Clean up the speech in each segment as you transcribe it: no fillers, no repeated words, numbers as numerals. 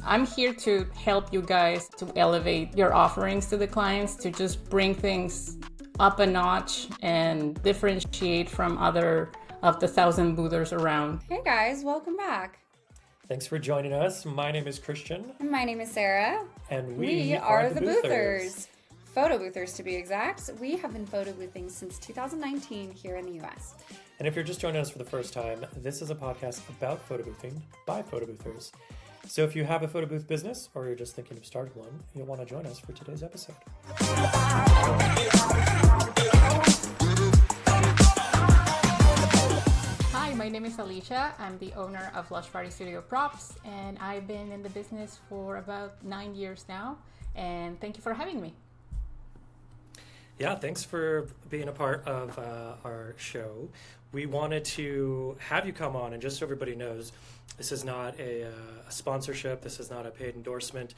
I'm here to help you guys to elevate your offerings to the clients, to just bring things up a notch and differentiate from other of the 1,000 boothers around. Hey guys, welcome back. Thanks for joining us. My name is Christian. And my name is Sarah. And we are the Boothers. Photo Boothers to be exact. We have been photo boothing since 2019 here in the US. And if you're just joining us for the first time, this is a podcast about photo boothing by photo boothers. So if you have a photo booth business or you're just thinking of starting one, you'll want to join us for today's episode. Hi, my name is Alicia. I'm the owner of Lush Party Studio Props, and I've been in the business for about 9 years now. And thank you for having me. Yeah, thanks for being a part of our show. We wanted to have you come on, and just so everybody knows, this is not a sponsorship. This is not a paid endorsement.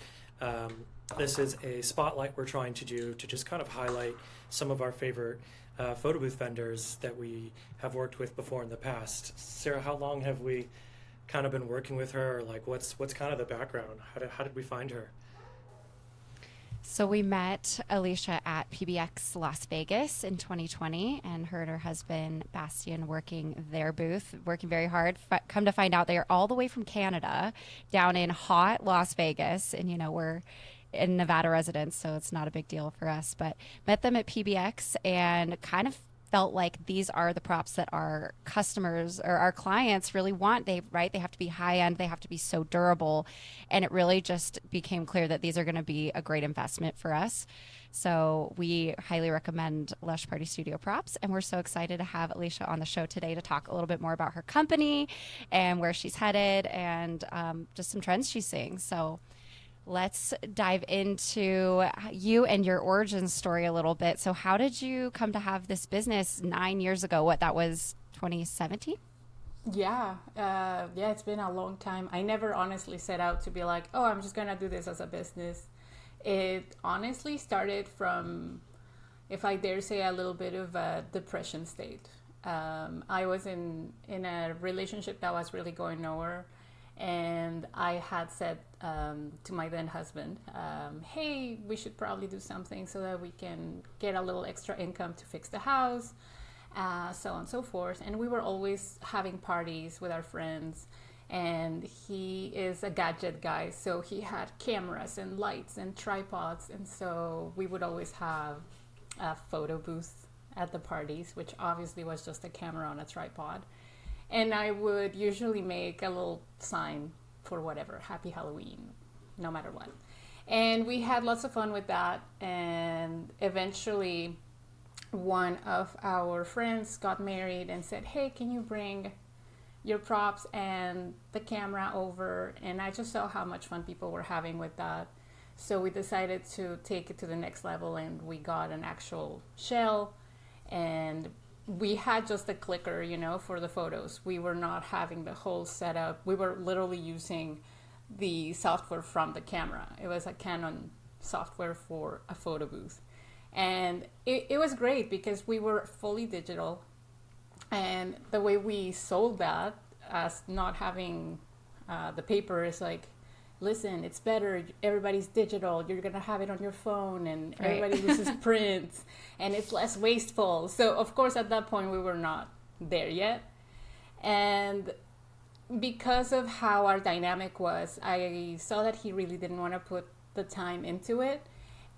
This is a spotlight we're trying to do to just kind of highlight some of our favorite photo booth vendors that we have worked with before in the past. Sarah, how long have we kind of been working with her? Or like, what's kind of the background? How did we find her? So we met Alicia at PBX Las Vegas in 2020, and her and her husband Bastian working their booth, working very hard. Come to find out, they are all the way from Canada, down in hot Las Vegas, and we're in Nevada residents, so it's not a big deal for us. But met them at PBX and kind of felt like these are the props that our customers or our clients really want. They have to be high end, they have to be so durable, and it really just became clear that these are going to be a great investment for us. So we highly recommend Lush Party Studio Props, and we're so excited to have Alicia on the show today to talk a little bit more about her company and where she's headed and just some trends she's seeing. So let's dive into you and your origin story a little bit. So how did you come to have this business 9 years ago? That was 2017? Yeah, it's been a long time. I never honestly set out to be like, oh, I'm just going to do this as a business. It honestly started from, if I dare say, a little bit of a depression state. I was in a relationship that was really going nowhere. And I had said to my then husband, hey, we should probably do something so that we can get a little extra income to fix the house, so on and so forth. And we were always having parties with our friends. And he is a gadget guy, so he had cameras and lights and tripods. And so we would always have a photo booth at the parties, which obviously was just a camera on a tripod. And I would usually make a little sign for whatever, Happy Halloween, no matter what. And we had lots of fun with that. And eventually, one of our friends got married and said, hey, can you bring your props and the camera over? And I just saw how much fun people were having with that. So we decided to take it to the next level, and we got an actual shell, and we had just a clicker, for the photos. We were not having the whole setup. We were literally using the software from the camera. It was a Canon software for a photo booth. And it was great because we were fully digital. And the way we sold that as not having the paper is like, listen, it's better. Everybody's digital. You're going to have it on your phone, and everybody uses print, and it's less wasteful. So, of course, at that point, we were not there yet. And because of how our dynamic was, I saw that he really didn't want to put the time into it.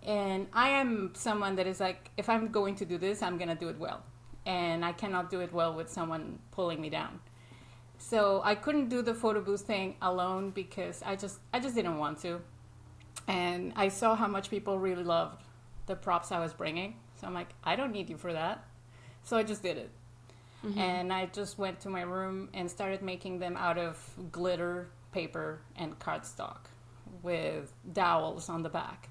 And I am someone that is like, if I'm going to do this, I'm going to do it well. And I cannot do it well with someone pulling me down. So I couldn't do the photo booth thing alone because I just didn't want to. And I saw how much people really loved the props I was bringing. So I'm like, I don't need you for that. So I just did it. Mm-hmm. And I just went to my room and started making them out of glitter, paper, and cardstock with dowels on the back.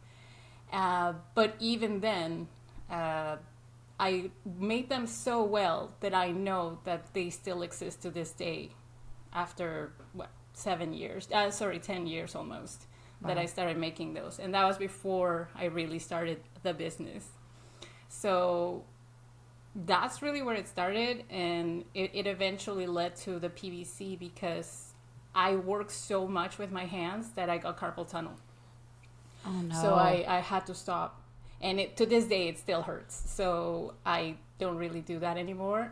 But even then, I made them so well that I know that they still exist to this day after 10 years almost. Wow. That I started making those. And that was before I really started the business. So that's really where it started, and it eventually led to the PVC because I work so much with my hands that I got carpal tunnel. Oh no. So I had to stop. And to this day, it still hurts. So I don't really do that anymore.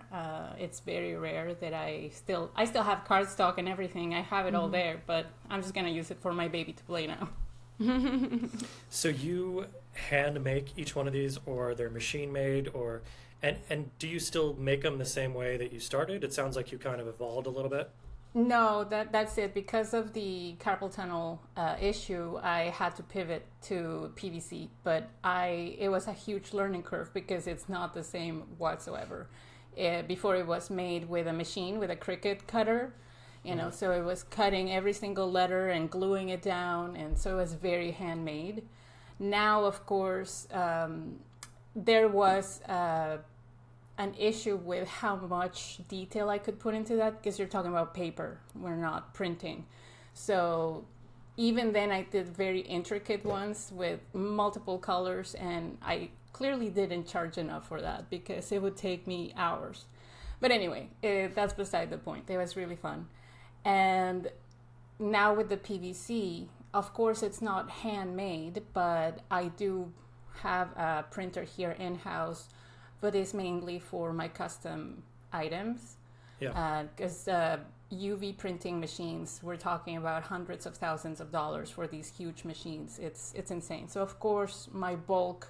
It's very rare that I still have cardstock and everything. I have it all there, but I'm just going to use it for my baby to play now. So you hand make each one of these, or they're machine made, or and do you still make them the same way that you started? It sounds like you kind of evolved a little bit. No, that's it. Because of the carpal tunnel issue, I had to pivot to PVC, but it was a huge learning curve because it's not the same whatsoever. Before it was made with a machine, with a Cricut cutter, so it was cutting every single letter and gluing it down, and so it was very handmade. Now, of course, there was an issue with how much detail I could put into that, because you're talking about paper, we're not printing. So even then I did very intricate ones with multiple colors, and I clearly didn't charge enough for that because it would take me hours. But anyway, that's beside the point. It was really fun. And now with the PVC, of course it's not handmade, but I do have a printer here in-house, but it's mainly for my custom items. Yeah. Because UV printing machines, we're talking about hundreds of thousands of dollars for these huge machines. It's insane. So of course my bulk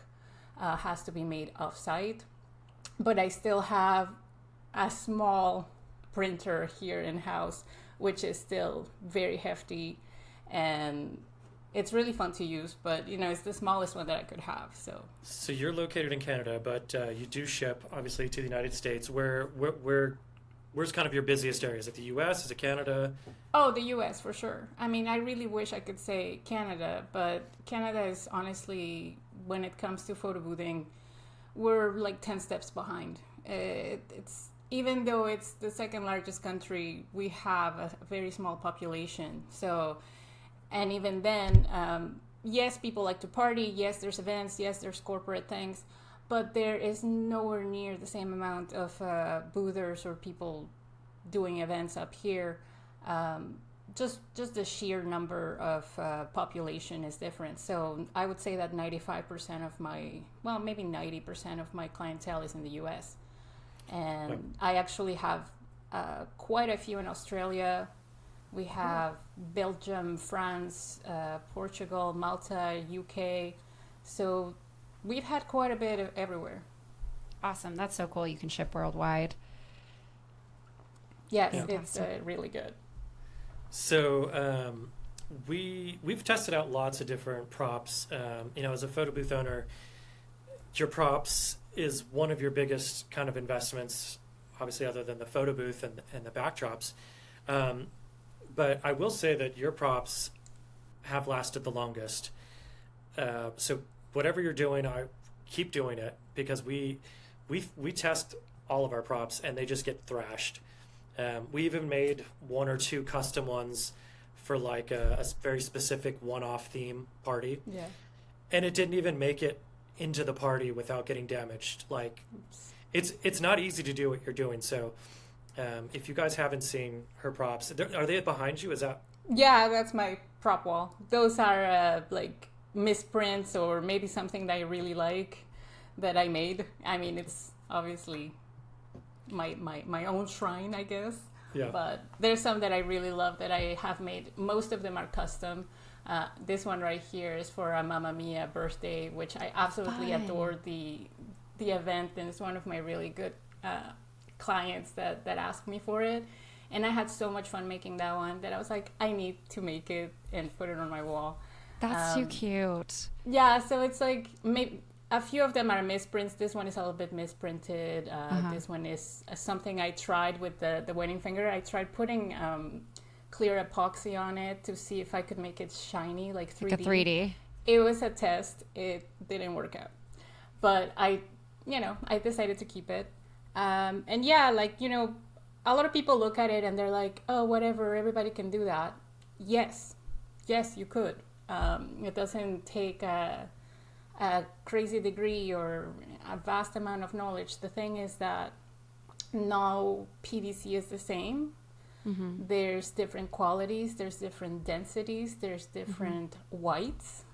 has to be made off-site, but I still have a small printer here in-house, which is still very hefty, and it's really fun to use, but it's the smallest one that I could have. So you're located in Canada, but you do ship obviously to the United States. Where's kind of your busiest area? Is it the U.S.? Is it Canada? Oh, the U.S. for sure. I mean, I really wish I could say Canada, but Canada is honestly, when it comes to photo boothing, we're like 10 steps behind. It's even though it's the second largest country, we have a very small population. So, and even then, yes, people like to party. Yes, there's events. Yes, there's corporate things. But there is nowhere near the same amount of boothers or people doing events up here. Just the sheer number of population is different. So I would say that 95% of maybe 90% of my clientele is in the U.S. And I actually have quite a few in Australia. We have Belgium, France, Portugal, Malta, UK. So we've had quite a bit of everywhere. Awesome. That's so cool. You can ship worldwide. Yes, it's really good. So we've tested out lots of different props. As a photo booth owner, your props is one of your biggest kind of investments, obviously, other than the photo booth and the backdrops. But I will say that your props have lasted the longest. So whatever you're doing, I keep doing it, because we test all of our props and they just get thrashed. We even made one or two custom ones for like a very specific one-off theme party. Yeah. And it didn't even make it into the party without getting damaged. Like, it's not easy to do what you're doing. So if you guys haven't seen her props, are they behind you? Is that? Yeah, that's my prop wall. Those are like misprints or maybe something that I really like that I made. I mean, it's obviously my own shrine, I guess. Yeah. But there's some that I really love that I have made. Most of them are custom. This one right here is for a Mamma Mia birthday, which I absolutely adore the event, and it's one of my really good clients that asked me for it. And I had so much fun making that one that I was like, I need to make it and put it on my wall. That's too cute. Yeah, so it's like maybe a few of them are misprints. This one is a little bit misprinted. This one is something I tried with the wedding finger. I tried putting clear epoxy on it to see if I could make it shiny, like 3D. Like a 3D. It was a test. It didn't work out. But I decided to keep it. And yeah, like, a lot of people look at it and they're like, oh, whatever, everybody can do that. Yes, you could. It doesn't take a crazy degree or a vast amount of knowledge. The thing is that no PVC is the same. There's different qualities, there's different densities, there's different whites.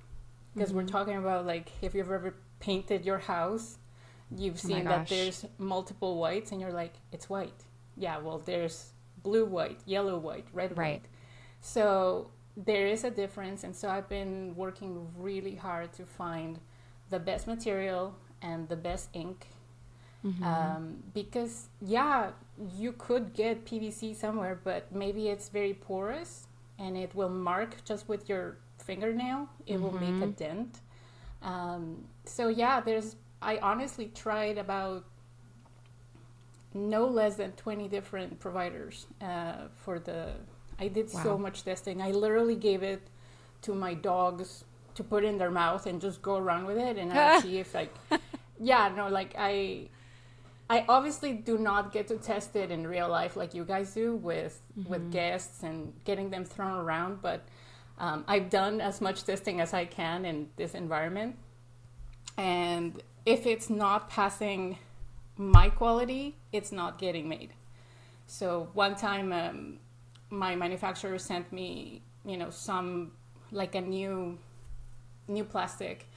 Because we're talking about, like, if you've ever painted your house, you've seen that there's multiple whites, and you're like, it's white. Yeah, well, there's blue white, yellow white, red white. So there is a difference, and so I've been working really hard to find the best material and the best ink. Because you could get PVC somewhere, but maybe it's very porous and it will mark just with your fingernail. It will make a dent. I honestly tried about no less than 20 different providers I did so much testing. I literally gave it to my dogs to put in their mouth and just go around with it, and I see if I obviously do not get to test it in real life like you guys do with guests and getting them thrown around, but I've done as much testing as I can in this environment. And if it's not passing my quality, it's not getting made. So one time my manufacturer sent me, some, like, a new plastic,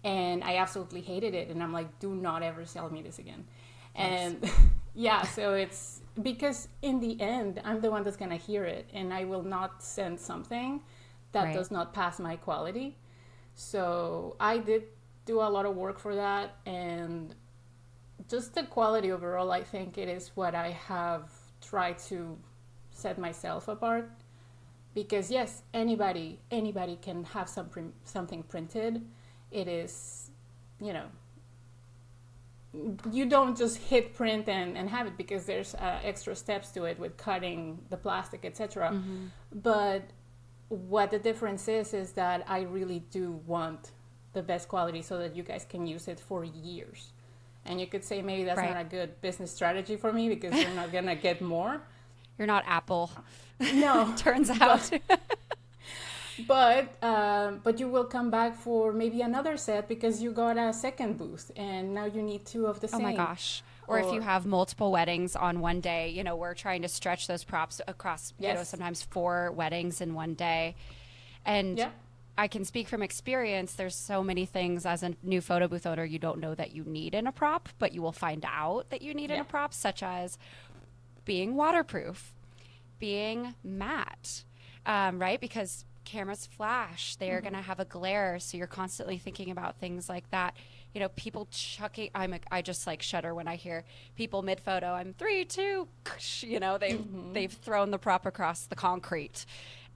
and I absolutely hated it. And I'm like, do not ever sell me this again. And so it's because in the end, I'm the one that's going to hear it, and I will not send something that does not pass my quality. So I did do a lot of work for that, and just the quality overall, I think it is what I have tried to set myself apart. Because yes, anybody can have something printed. It is, you don't just hit print and have it, because there's extra steps to it with cutting the plastic, etc. But what the difference is that I really do want the best quality so that you guys can use it for years. And you could say maybe that's not a good business strategy for me, because you're not gonna get more. You're not Apple. No. Turns out. But you will come back for maybe another set because you got a second booth, and now you need two of the same. Oh my gosh. Or if you have multiple weddings on one day, we're trying to stretch those props across, sometimes 4 weddings in one day. And I can speak from experience. There's so many things as a new photo booth owner you don't know that you need in a prop, but you will find out that you need in a prop, such as being waterproof, being matte, right? Because cameras flash, they're going to have a glare, so you're constantly thinking about things like that. People chucking, I just like shudder when I hear people mid photo, I'm 3, 2, they've thrown the prop across the concrete.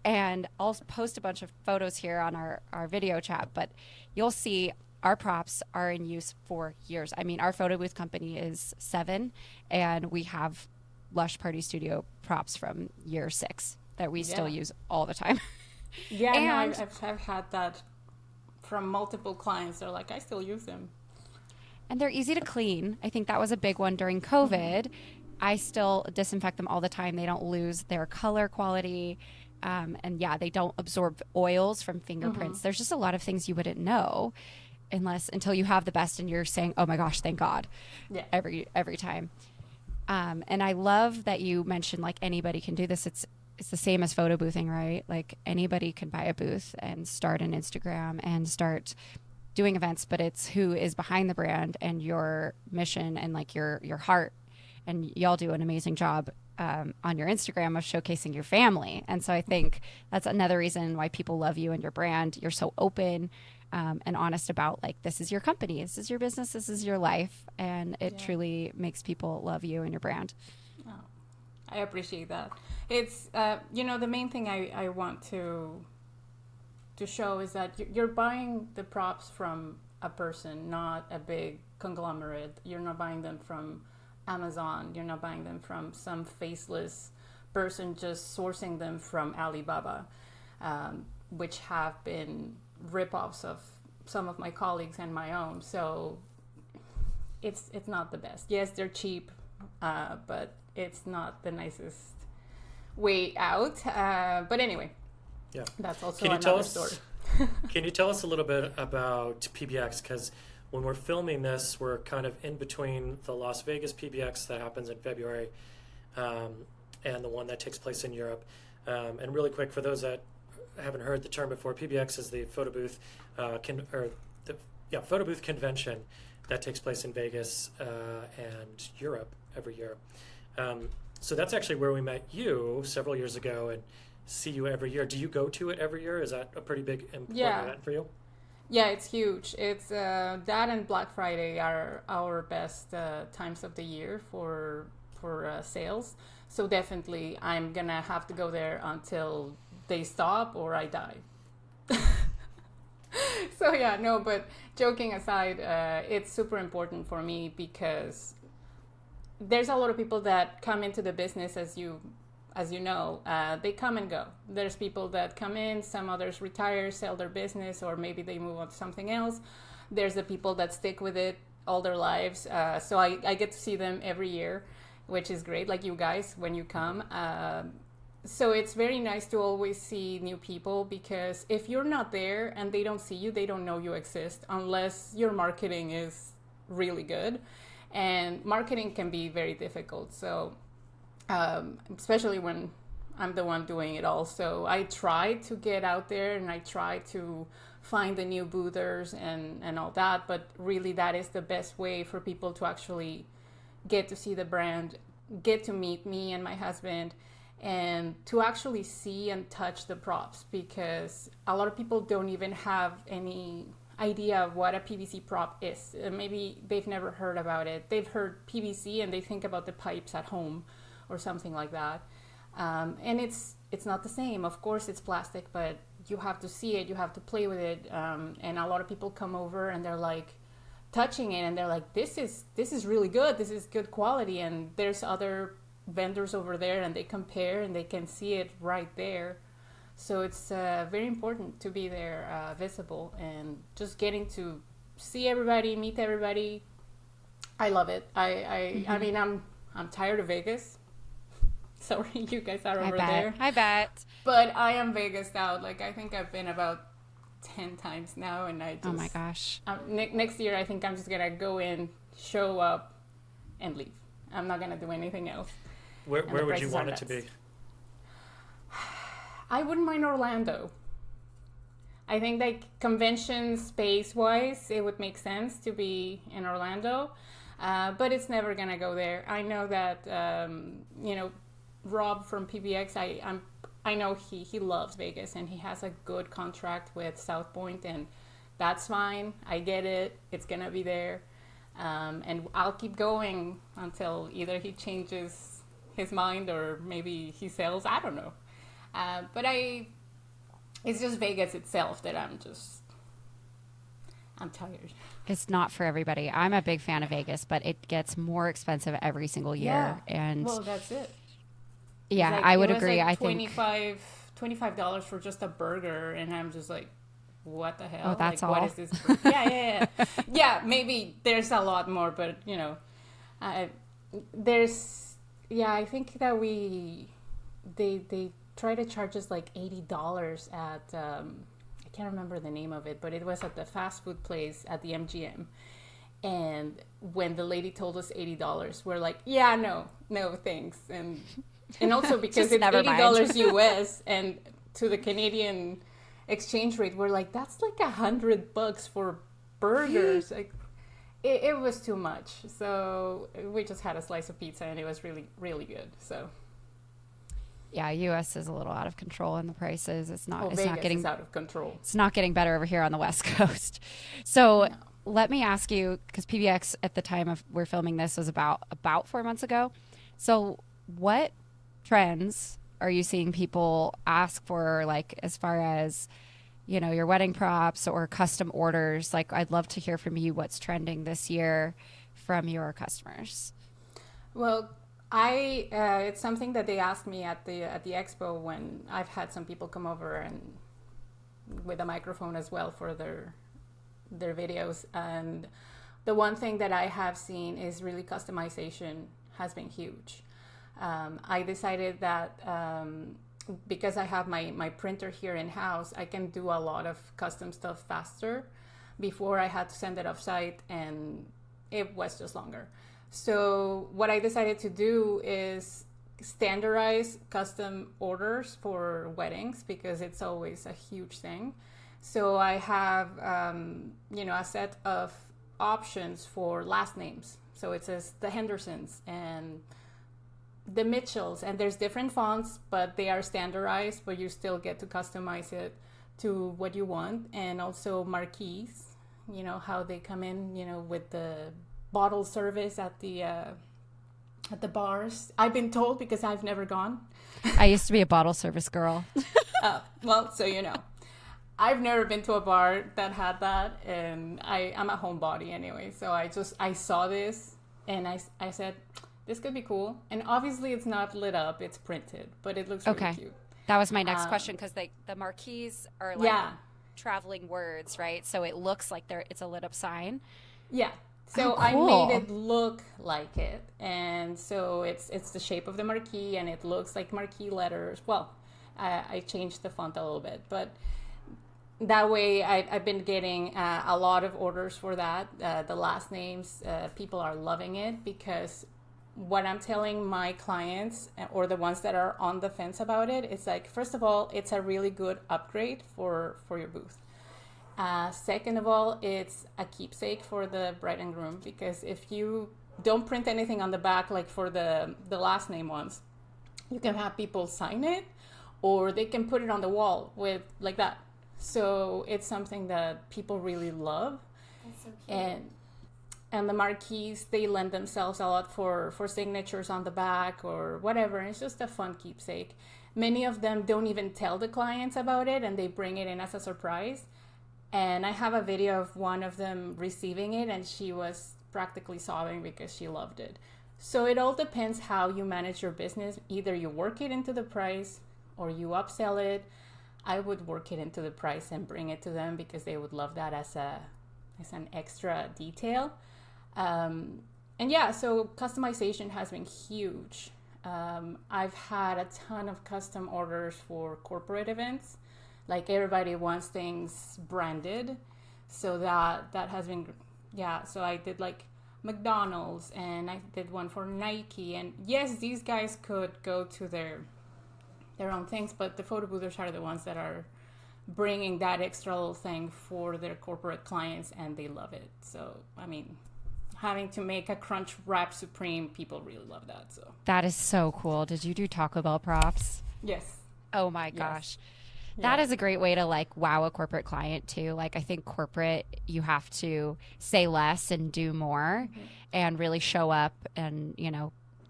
And I'll post a bunch of photos here on our video chat, but you'll see our props are in use for years. I mean, our photo booth company is 7, and we have Lush Party Studio Props from year 6 that we still use all the time. Yeah, and I've had that from multiple clients. They're like, I still use them. And they're easy to clean. I think that was a big one during COVID. I still disinfect them all the time. They don't lose their color quality. And they don't absorb oils from fingerprints. There's just a lot of things you wouldn't know until you have the best and you're saying, oh my gosh, thank God, every time. And I love that you mentioned, like, anybody can do this. It's the same as photo boothing, right? Like, anybody can buy a booth and start an Instagram and start doing events, but it's who is behind the brand and your mission and, like, your heart. And y'all do an amazing job on your Instagram of showcasing your family. And so I think that's another reason why people love you and your brand. You're so open and honest about, like, this is your company, this is your business, this is your life. And it truly makes people love you and your brand. Oh, I appreciate that. It's, the main thing I want to show is that you're buying the props from a person, not a big conglomerate. You're not buying them from Amazon. You're not buying them from some faceless person just sourcing them from Alibaba, which have been ripoffs of some of my colleagues and my own. So it's not the best. Yes, they're cheap, but it's not the nicest way out. But anyway, that's also another story. Can you tell us a little bit about PBX? Because when we're filming this, we're kind of in between the Las Vegas PBX that happens in February and the one that takes place in Europe. And really quick, for those that haven't heard the term before, PBX is the photo booth photo booth convention that takes place in Vegas and Europe every year. So that's actually where we met you several years ago and see you every year. Do you go to it every year? Is that a pretty big important event for you? Yeah, it's huge. It's that and Black Friday are our best times of the year for sales. So definitely I'm gonna have to go there until they stop or I die. So yeah, no, but joking aside, it's super important for me because there's a lot of people that come into the business, as you know, they come and go. There's people that come in, some others retire, sell their business, or maybe they move on to something else. There's the people that stick with it all their lives. So I get to see them every year, which is great, like you guys when you come. So it's very nice to always see new people, because if you're not there and they don't see you, they don't know you exist unless your marketing is really good. And marketing can be very difficult. So especially when I'm the one doing it all. So I try to get out there and I try to find the new boothers and all that. But really that is the best way for people to actually get to see the brand, get to meet me and my husband, and to actually see and touch the props, because a lot of people don't even have any idea of what a PVC prop is. Maybe they've never heard about it. They've heard PVC and they think about the pipes at home or something like that. And it's not the same. Of course it's plastic, but you have to see it, you have to play with it. And a lot of people come over and they're like touching it and they're like, this is really good, this is good quality. And there's other vendors over there and they compare and they can see it right there. So it's very important to be there, visible, and just getting to see everybody, meet everybody. I love it. I mean, I'm tired of Vegas. Sorry, you guys are over there. I bet. But I am Vegas out. Like, I think I've been about 10 times now, and I just... Oh my gosh. Next year, I think I'm just going to go in, show up, and leave. I'm not going to do anything else. Where would you want it to be? I wouldn't mind Orlando. I think, like, convention space-wise, it would make sense to be in Orlando. But it's never going to go there. I know that, Rob from PBX, I know he loves Vegas and he has a good contract with South Point, and that's fine. I get it. It's going to be there. And I'll keep going until either he changes his mind or maybe he sells. I don't know. But it's just Vegas itself that I'm tired. It's not for everybody. I'm a big fan of Vegas, but it gets more expensive every single year. Yeah. And well, that's it. Yeah, like, I would it was agree. like I think $25 for just a burger, and I'm just like, what the hell? Oh, that's like, all? What is this? Yeah. Yeah, maybe there's a lot more, but I think that they try to charge us like $80 at I can't remember the name of it, but it was at the fast food place at the MGM. And when the lady told us $80, we're like, yeah, no, thanks. And also because it's $80 US, and to the Canadian exchange rate, we're like, that's like $100 for burgers. Like, it was too much. So we just had a slice of pizza, and it was really, really good. So. Yeah, U.S. is a little out of control in the prices. It's not. It's Vegas not getting is out of control. It's not getting better over here on the West Coast. So let me ask you, because PBX at the time of we're filming this was about 4 months ago. So what trends are you seeing people ask for? Like as far as your wedding props or custom orders. Like I'd love to hear from you. What's trending this year from your customers? Well. It's something that they asked me at the expo when I've had some people come over and with a microphone as well for their videos. And the one thing that I have seen is really customization has been huge. I decided that because I have my printer here in house, I can do a lot of custom stuff faster. Before I had to send it off site and it was just longer. So what I decided to do is standardize custom orders for weddings because it's always a huge thing. So I have, a set of options for last names. So it says the Hendersons and the Mitchells, and there's different fonts, but they are standardized, but you still get to customize it to what you want. And also marquees, how they come in, with the bottle service at the bars. I've been told because I've never gone. I used to be a bottle service girl. Well, so I've never been to a bar that had that, and I'm a homebody anyway. So I saw this, and I said, this could be cool. And obviously it's not lit up, it's printed, but it looks really cute. That was my next question, because the marquees are like traveling words, right? So it looks like it's a lit up sign. Yeah. So cool. I made it look like it. And so it's the shape of the marquee, and it looks like marquee letters. Well, I changed the font a little bit, but that way I've been getting a lot of orders for that. The last names, people are loving it, because what I'm telling my clients, or the ones that are on the fence about it, it's like, first of all, it's a really good upgrade for your booth. Second of all, it's a keepsake for the bride and groom, because if you don't print anything on the back, like for the last name ones, you can have people sign it, or they can put it on the wall with like that. So it's something that people really love. That's so cute. And the marquees, they lend themselves a lot for signatures on the back or whatever. And it's just a fun keepsake. Many of them don't even tell the clients about it, and they bring it in as a surprise. And I have a video of one of them receiving it, and she was practically sobbing because she loved it. So it all depends how you manage your business. Either you work it into the price or you upsell it. I would work it into the price and bring it to them, because they would love that as an extra detail. So customization has been huge. I've had a ton of custom orders for corporate events. Like, everybody wants things branded. So that has been, so I did like McDonald's, and I did one for Nike. And yes, these guys could go to their own things, but the photo boothers are the ones that are bringing that extra little thing for their corporate clients, and they love it. So, I mean, having to make a Crunch Wrap Supreme, people really love that. So That is so cool. Did you do Taco Bell props? yes. Oh my gosh. That is a great way to like wow a corporate client too. Like, I think corporate, you have to say less and do more, and really show up and,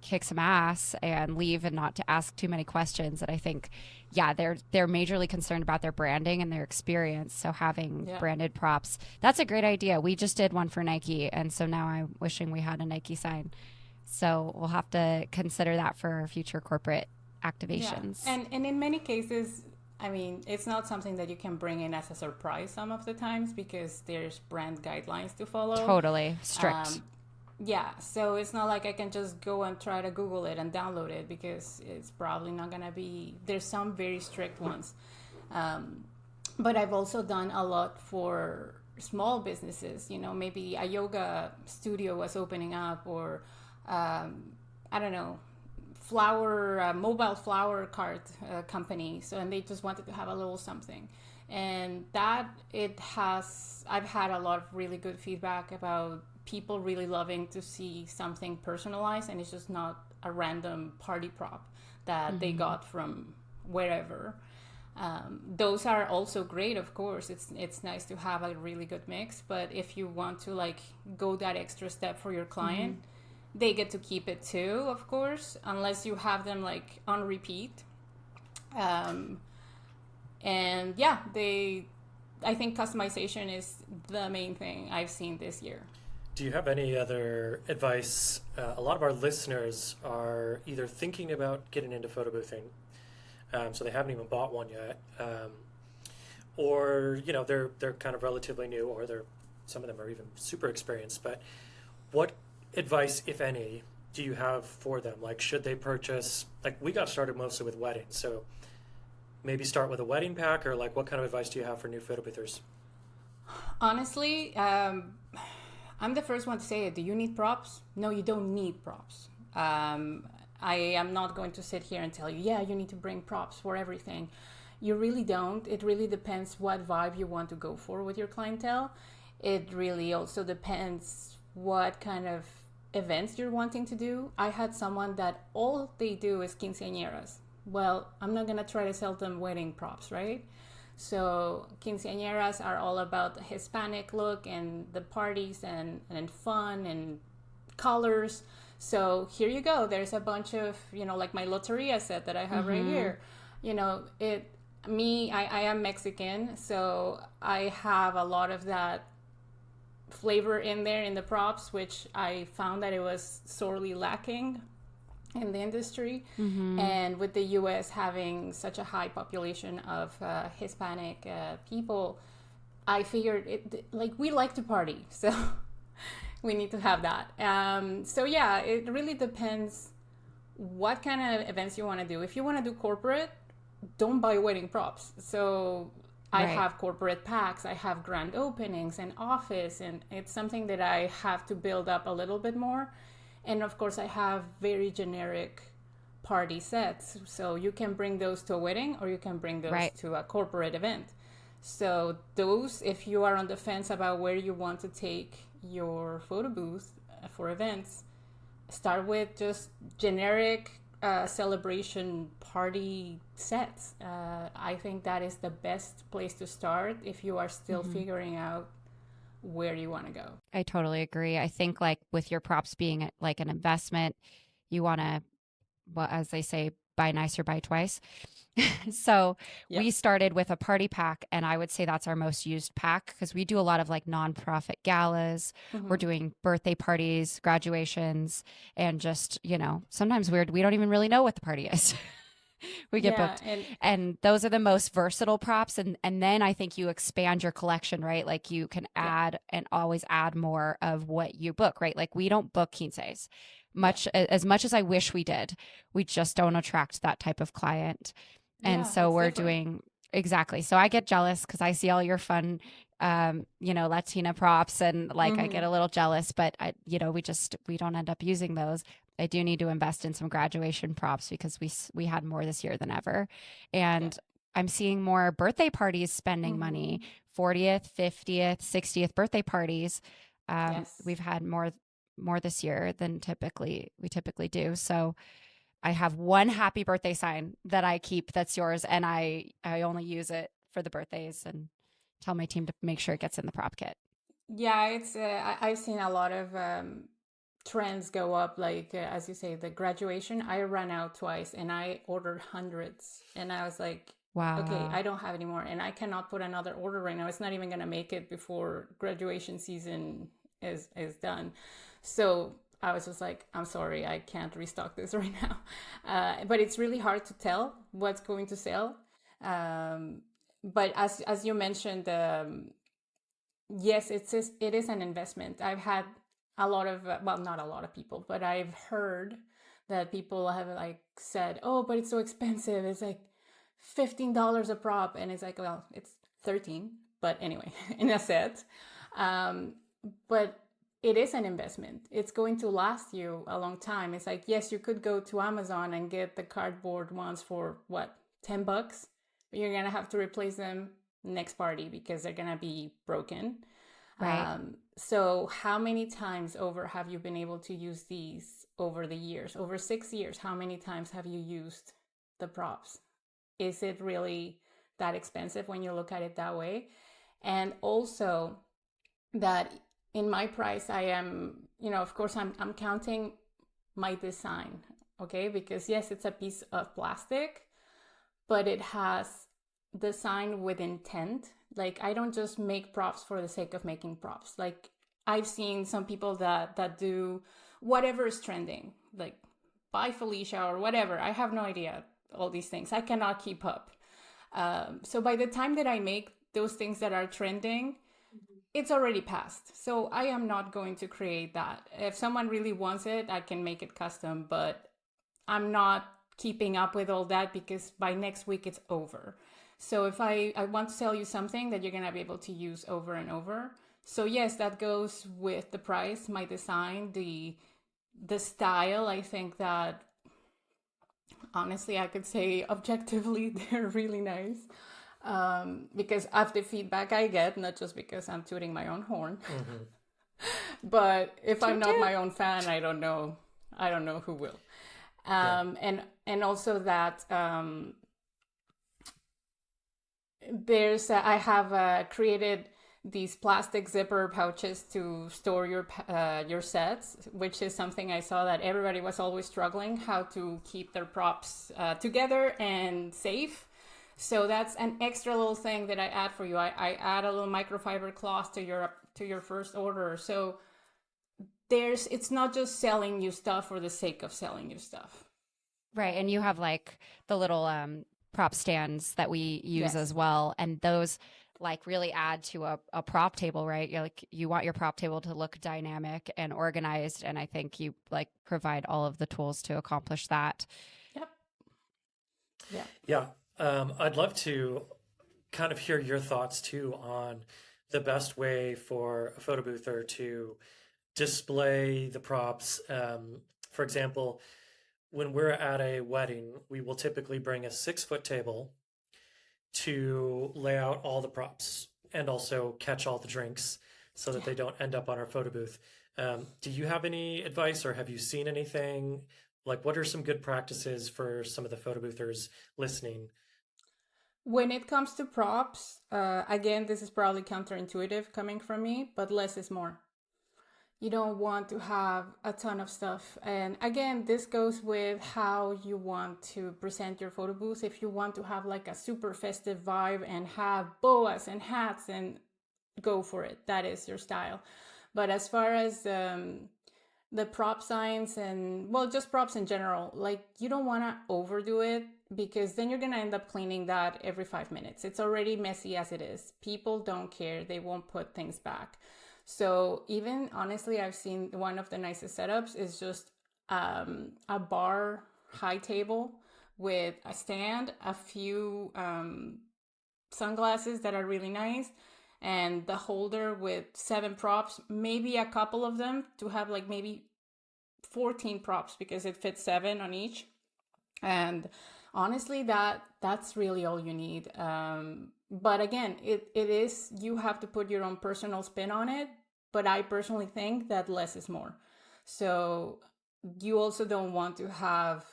kick some ass and leave, and not to ask too many questions. And I think, they're majorly concerned about their branding and their experience. So having branded props, that's a great idea. We just did one for Nike, and so now I'm wishing we had a Nike sign. So we'll have to consider that for future corporate activations. Yeah. And in many cases, I mean, it's not something that you can bring in as a surprise some of the times, because there's brand guidelines to follow. Totally strict. So it's not like I can just go and try to Google it and download it, because it's probably not going to be, there's some very strict ones. But I've also done a lot for small businesses, maybe a yoga studio was opening up, or, I don't know, mobile flower cart company. So, and they just wanted to have a little something. And I've had a lot of really good feedback about people really loving to see something personalized, and it's just not a random party prop that they got from wherever. Those are also great, of course. It's nice to have a really good mix, but if you want to like go that extra step for your client, they get to keep it too, of course, unless you have them like on repeat. I think customization is the main thing I've seen this year. Do you have any other advice? A lot of our listeners are either thinking about getting into photo boothing, so they haven't even bought one yet, or they're kind of relatively new, or some of them are even super experienced. But what advice, if any, do you have for them? Like, should they purchase? Like, we got started mostly with weddings, so maybe start with a wedding pack, or like, what kind of advice do you have for new photo boothers? Honestly, I'm the first one to say it. Do you need props? No, you don't need props. I am not going to sit here and tell you, yeah, you need to bring props for everything. You really don't. It really depends what vibe you want to go for with your clientele. It really also depends what kind of events you're wanting to do. I had someone that all they do is quinceañeras. Well, I'm not going to try to sell them wedding props, right? So quinceañeras are all about the Hispanic look and the parties and fun and colors. So here you go. There's a bunch of, like my loteria set that I have right here. I am Mexican, so I have a lot of that flavor in there in the props, which I found that it was sorely lacking in the industry. And with the US having such a high population of Hispanic people, I figured we like to party, so we need to have that. So yeah, it really depends what kind of events you want to do. If you want to do corporate, don't buy wedding props. So I have corporate packs, I have grand openings and office, and it's something that I have to build up a little bit more. And of course, I have very generic party sets. So you can bring those to a wedding or you can bring those to a corporate event. So those, if you are on the fence about where you want to take your photo booth for events, start with just generic celebration party sets. I think that is the best place to start if you are still figuring out where you want to go. I totally agree. I think like with your props being like an investment, you want to, well, as they say, buy nice or buy twice. So we started with a party pack, and I would say that's our most used pack because we do a lot of like nonprofit galas. We're doing birthday parties, graduations, and just, sometimes we don't even really know what the party is. We get booked. And those are the most versatile props. And then I think you expand your collection, right? Like you can add and always add more of what you book, right? Like we don't book quinces as much as I wish we did. We just don't attract that type of client. And so we're doing exactly. So I get jealous because I see all your fun, Latina props, and like I get a little jealous, but we don't end up using those. I do need to invest in some graduation props because we had more this year than ever. And I'm seeing more birthday parties spending money, 40th, 50th, 60th birthday parties. We've had more this year than we typically do. So I have one happy birthday sign that I keep that's yours, and I only use it for the birthdays and tell my team to make sure it gets in the prop kit. Yeah, it's I've seen a lot of trends go up, like as you say, the graduation. I ran out twice and I ordered hundreds, and I was like, wow, okay, I don't have any more, and I cannot put another order right now. It's not even going to make it before graduation season is done. So I was just like, I'm sorry, I can't restock this right now. But it's really hard to tell what's going to sell. But as you mentioned, yes, it is an investment. I've had a lot of, not a lot of people, but I've heard that people have like said, oh, but it's so expensive. It's like $15 a prop. And it's like, well, it's 13, but anyway, in a set. But it is an investment. It's going to last you a long time. It's like, yes, you could go to Amazon and get the cardboard ones for what, $10, but you're going to have to replace them next party because they're going to be broken. Right. So how many times over have you been able to use these over the years? Over 6 years, how many times have you used the props? Is it really that expensive when you look at it that way? And also that in my price, I am, of course, I'm counting my design, okay? Because yes, it's a piece of plastic, but it has design with intent. Like I don't just make props for the sake of making props. Like I've seen some people that do whatever is trending, like buy Felicia or whatever. I have no idea, all these things. I cannot keep up. So by the time that I make those things that are trending, it's already passed. So I am not going to create that. If someone really wants it, I can make it custom, but I'm not keeping up with all that because by next week it's over. So if I want to sell you something that you're going to be able to use over and over. So yes, that goes with the price, my design, the style. I think that Honestly, I could say objectively they're really nice, because of the feedback I get, not just because I'm tooting my own horn. Mm-hmm. But if I'm Toot not toot. my own fan, I don't know who will. Yeah. And also that I have created these plastic zipper pouches to store your sets, which is something I saw that everybody was always struggling how to keep their props together and safe. So that's an extra little thing that I add for you. I add a little microfiber cloth to your first order. So it's not just selling you stuff for the sake of selling you stuff. Right. And you have like the little prop stands that we use Yes. as well. And those like really add to a prop table, right? You're like you want your prop table to look dynamic and organized. And I think you like provide all of the tools to accomplish that. Yep. Yeah. Yeah. I'd love to kind of hear your thoughts too on the best way for a photo boother to display the props. For example, when we're at a wedding, we will typically bring a 6 foot table to lay out all the props and also catch all the drinks so that they don't end up on our photo booth. Do you have any advice or have you seen anything? Like, what are some good practices for some of the photo boothers listening? When it comes to props, again, this is probably counterintuitive coming from me, but less is more. You don't want to have a ton of stuff. And again, this goes with how you want to present your photo booth. If you want to have like a super festive vibe and have boas and hats, and go for it. That is your style. But as far as the prop signs and, well, just props in general, like you don't want to overdo it because then you're going to end up cleaning that every 5 minutes. It's already messy as it is. People don't care. They won't put things back. So even honestly, I've seen one of the nicest setups is just a bar high table with a stand, a few sunglasses that are really nice, and the holder with 7 props, maybe a couple of them to have like maybe 14 props because it fits 7 on each. And honestly, that's really all you need. But again, it is, you have to put your own personal spin on it. But I personally think that less is more. So you also don't want to have,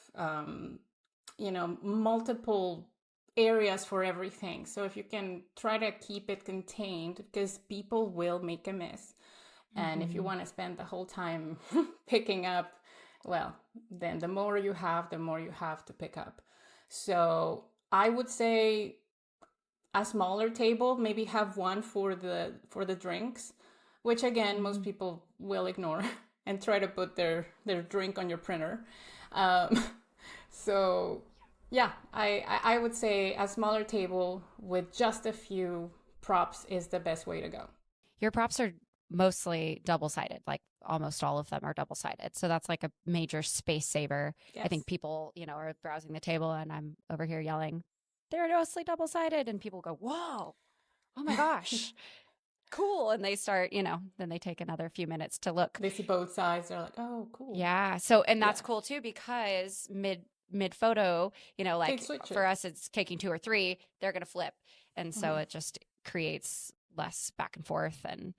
multiple areas for everything. So if you can try to keep it contained, because people will make a mess. And if you want to spend the whole time picking up, well, then the more you have, the more you have to pick up. So I would say a smaller table, maybe have one for the drinks, which again, most people will ignore and try to put their drink on your printer. Um, so yeah, I would say a smaller table with just a few props is the best way to go. Your props are mostly double sided, like almost all of them are double sided. So that's like a major space saver. I Yes. think people, are browsing the table and I'm over here yelling, they're mostly double sided. And people go, whoa, oh my gosh, cool. And they start, then they take another few minutes to look. They see both sides. They're like, oh, cool. Yeah. So, and that's Yeah. cool too, because mid photo, like switch for it. us, it's taking 2 or 3, they're going to flip. And so it just creates less back and forth and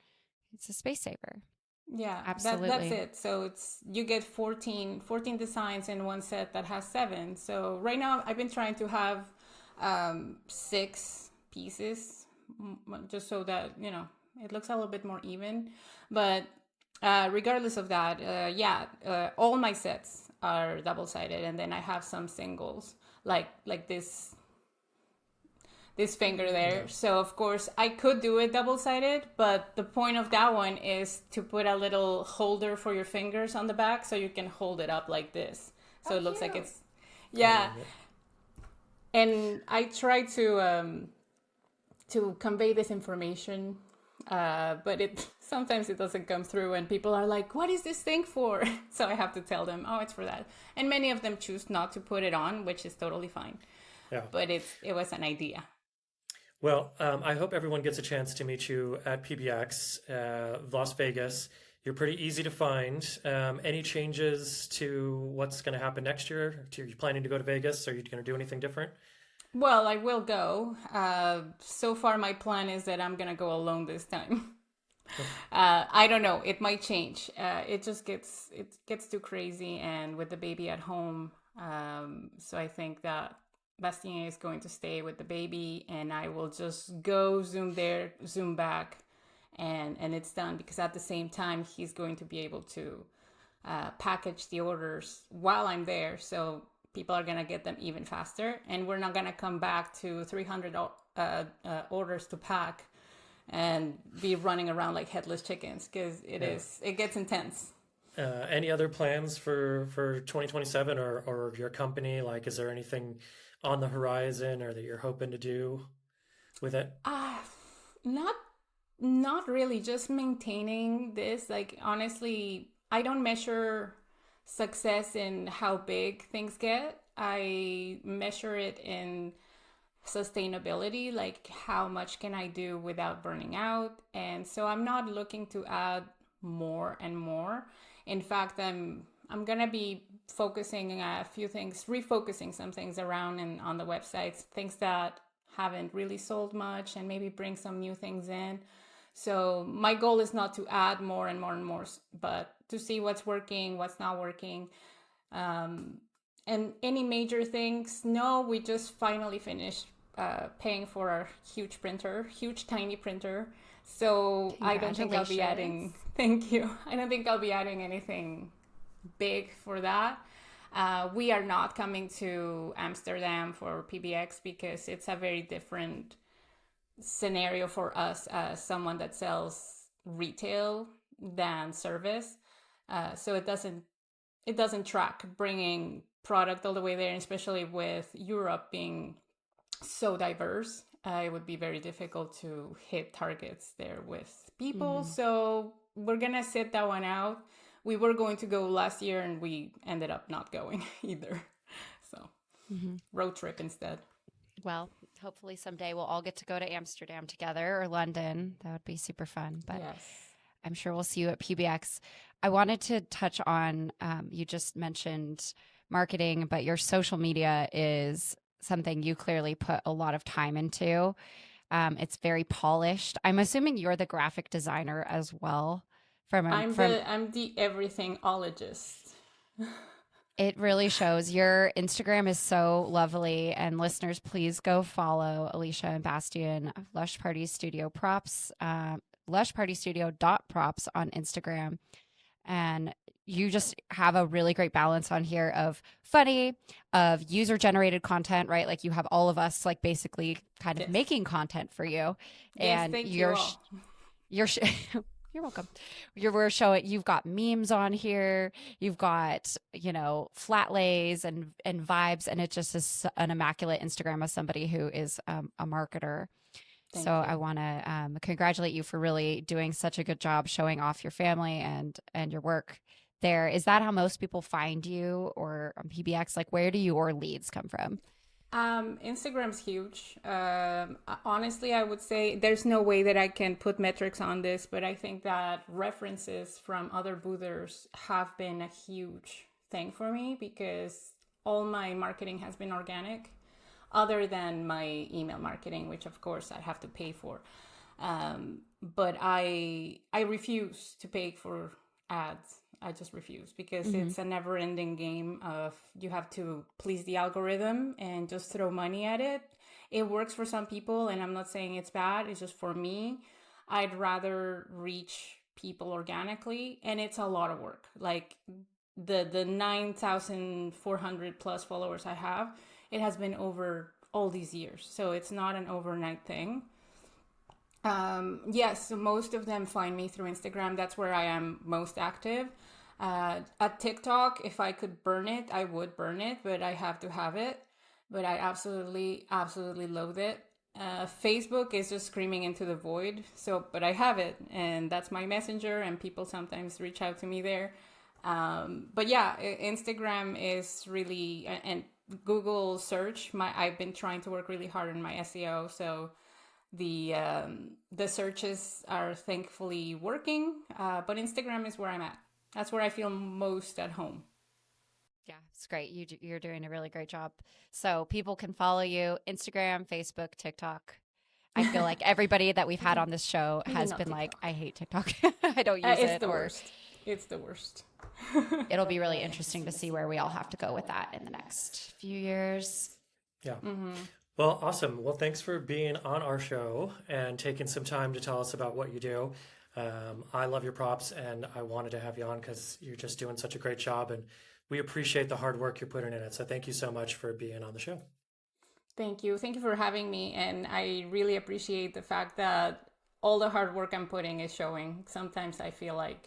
it's a space saver. Yeah, Absolutely. that's it. So you get 14 designs in one set that has 7. So right now I've been trying to have 6 pieces, just so that, it looks a little bit more even. But regardless of that, all my sets are double-sided, and then I have some singles, like this finger there. Yeah. So of course I could do it double-sided, but the point of that one is to put a little holder for your fingers on the back so you can hold it up like this. So it looks like it's, yeah. And I try to convey this information, but sometimes it doesn't come through, and people are like, "What is this thing for?" So I have to tell them, "Oh, it's for that." And many of them choose not to put it on, which is totally fine. Yeah. But it was an idea. Well, I hope everyone gets a chance to meet you at PBX, Las Vegas. You're pretty easy to find. Any changes to what's going to happen next year? Are you planning to go to Vegas? Are you going to do anything different? Well, I will go. So far, my plan is that I'm gonna go alone this time. I don't know. It might change. It gets too crazy, and with the baby at home, so I think that Bastien is going to stay with the baby, and I will just go zoom there, zoom back, and it's done. Because at the same time, he's going to be able to package the orders while I'm there, so people are gonna get them even faster, and we're not gonna come back to 300 orders to pack and be running around like headless chickens, because it gets intense. Any other plans for 2027 or your company? Like, is there anything on the horizon or that you're hoping to do with it? Not not really, just maintaining this. Like, honestly, I don't measure success in how big things get. I measure it in sustainability, like how much can I do without burning out. And so I'm not looking to add more and more. In fact, I'm gonna be focusing a few things, refocusing some things around and on the websites, things that haven't really sold much, and maybe bring some new things in. So my goal is not to add more and more and more, but to see what's working, what's not working. And any major things? No, we just finally finished paying for our huge tiny printer. So I don't think I'll be adding. Thank you. I don't think I'll be adding anything big for that. We are not coming to Amsterdam for PBX because it's a very different scenario for us as someone that sells retail than service. So it doesn't track bringing product all the way there, and especially with Europe being so diverse, it would be very difficult to hit targets there with people. So we're gonna sit that one out. We were going to go last year, and we ended up not going either. So road trip instead. Well, hopefully someday we'll all get to go to Amsterdam together, or London. That would be super fun. But Yes. I'm sure we'll see you at PBX. I wanted to touch on, you just mentioned marketing, but your social media is something you clearly put a lot of time into. It's very polished. I'm assuming you're the graphic designer as well. I'm the everythingologist. It really shows. Your Instagram is so lovely, and listeners, please go follow Alicia and Bastien, Lush Party Studio Props, lushpartystudio.props on Instagram. And you just have a really great balance on here of funny, of user-generated content, right? Like you have all of us like basically kind of making content for you. Yes, And thank you all. you're You're welcome. We're showing you've got memes on here. You've got, flat lays and vibes, and it just is an immaculate Instagram of somebody who is a marketer. Thank So you. I want to congratulate you for really doing such a good job showing off your family and your work there. Is that how most people find you, or on PBX? Like, where do your leads come from? Instagram's huge. Honestly, I would say there's no way that I can put metrics on this, but I think that references from other boothers have been a huge thing for me, because all my marketing has been organic, other than my email marketing, which of course I have to pay for. But I refuse to pay for ads. I just refuse, because it's a never ending game of you have to please the algorithm and just throw money at it. It works for some people, and I'm not saying it's bad. It's just for me, I'd rather reach people organically, and it's a lot of work. Like the 9,400 plus followers I have, it has been over all these years. So it's not an overnight thing. Yes, so most of them find me through Instagram. That's where I am most active. At TikTok, if I could burn it, I would burn it, but I have to have it. But I absolutely, absolutely loathe it. Facebook is just screaming into the void. But I have it, and that's my messenger, and people sometimes reach out to me there. But yeah, Instagram is really, and Google search. I've been trying to work really hard on my SEO, so the searches are thankfully working, but Instagram is where I'm at. That's where I feel most at home. Yeah, it's great. You're doing a really great job. So people can follow you Instagram, Facebook, TikTok. I feel like everybody that we've had on this show Maybe has not been like, TikTok. I hate TikTok. I don't use It's it. the Or worst. It's the worst. it'll be really interesting to see where we all have to go with that in the next few years. Yeah. Well, awesome. Well, thanks for being on our show and taking some time to tell us about what you do. I love your props, and I wanted to have you on because you're just doing such a great job, and we appreciate the hard work you're putting in it. So thank you so much for being on the show. Thank you. Thank you for having me. And I really appreciate the fact that all the hard work I'm putting is showing. Sometimes I feel like,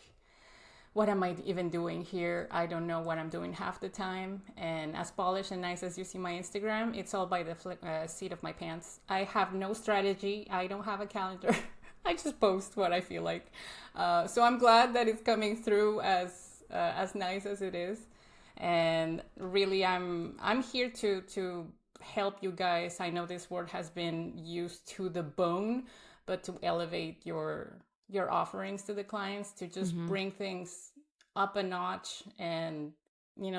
what am I even doing here? I don't know what I'm doing half the time. And as polished and nice as you see my Instagram, it's all by the seat of my pants. I have no strategy. I don't have a calendar. I just post what I feel like. So I'm glad that it's coming through as nice as it is. And really, I'm here to help you guys. I know this word has been used to the bone, but to elevate your offerings to the clients, to just bring things up a notch and,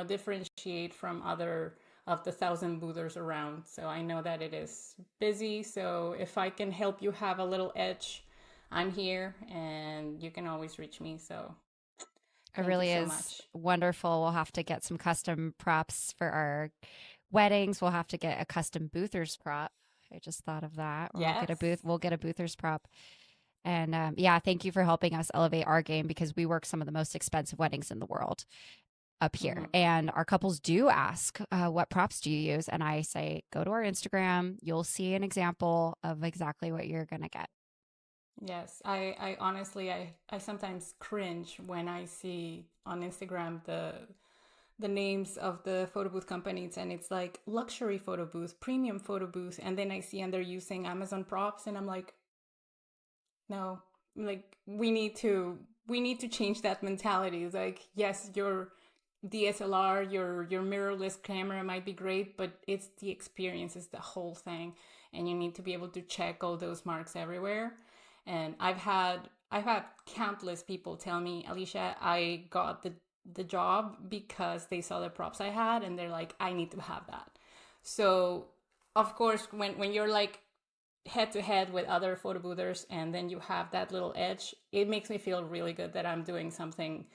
differentiate from other of the 1,000 boothers around. So I know that it is busy. So if I can help you have a little edge, I'm here, and you can always reach me. So It really so is much. wonderful. We'll have to get some custom props for our weddings. We'll have to get a custom boothers prop. I just thought of that. Or Yes. We'll get a boothers prop. And thank you for helping us elevate our game, because we work some of the most expensive weddings in the world up here. And our couples do ask, what props do you use? And I say, go to our Instagram. You'll see an example of exactly what you're going to get. Yes, I honestly, I sometimes cringe when I see on Instagram the names of the photo booth companies, and it's like luxury photo booth, premium photo booth, and then I see and they're using Amazon props, and I'm like, no, like we need to change that mentality. It's like, yes, your DSLR, your mirrorless camera might be great, but it's the experience, it's the whole thing, and you need to be able to check all those marks everywhere. And I've had countless people tell me, Alicia, I got the job because they saw the props I had, and they're like, I need to have that. So of course, when you're like head to head with other photo boothers, and then you have that little edge, it makes me feel really good that I'm doing something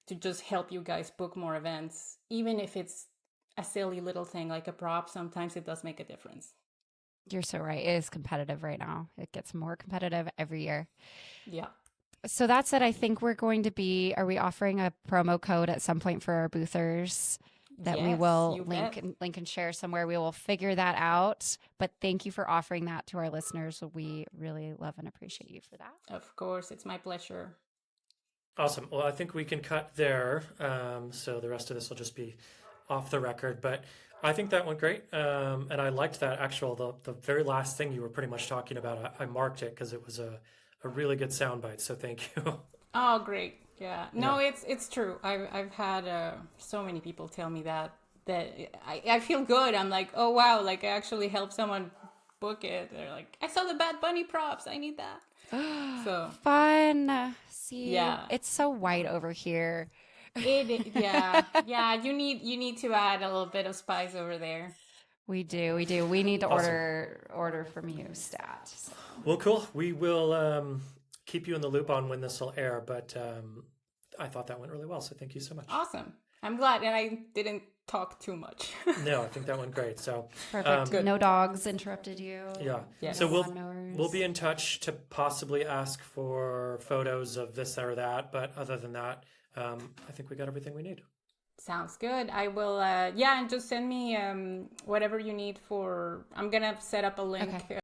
to just help you guys book more events. Even if it's a silly little thing like a prop, sometimes it does make a difference. You're so right. It is competitive right now. It gets more competitive every year. Yeah. So that said, I think are we offering a promo code at some point for our boothers that we Yes, will you bet. link and share somewhere? We will figure that out. But thank you for offering that to our listeners. We really love and appreciate you for that. Of course, it's my pleasure. Awesome. Well, I think we can cut there. So the rest of this will just be off the record. But I think that went great. And I liked that the very last thing you were pretty much talking about. I marked it because it was a really good soundbite. So thank you. Oh, great. Yeah. No, Yeah. it's true. I've had so many people tell me that I feel good. I'm like, oh wow, like I actually helped someone book it. They're like, I saw the Bad Bunny props. I need that. So Fun. See, yeah, it's so white over here. yeah. You need to add a little bit of spice over there. We do. We do. We need to Awesome. order from you, Stat. So. Well, cool. We will keep you in the loop on when this will air. But I thought that went really well. So thank you so much. Awesome. I'm glad, and I didn't talk too much. No, I think that went great. So Perfect. Good. No dogs interrupted you. yeah. Yes. So No we'll lawnmowers. be in touch to possibly ask for photos of this or that. But other than that, I think we got everything we need. Sounds good. I will, and just send me whatever you need for. I'm gonna set up a link Okay.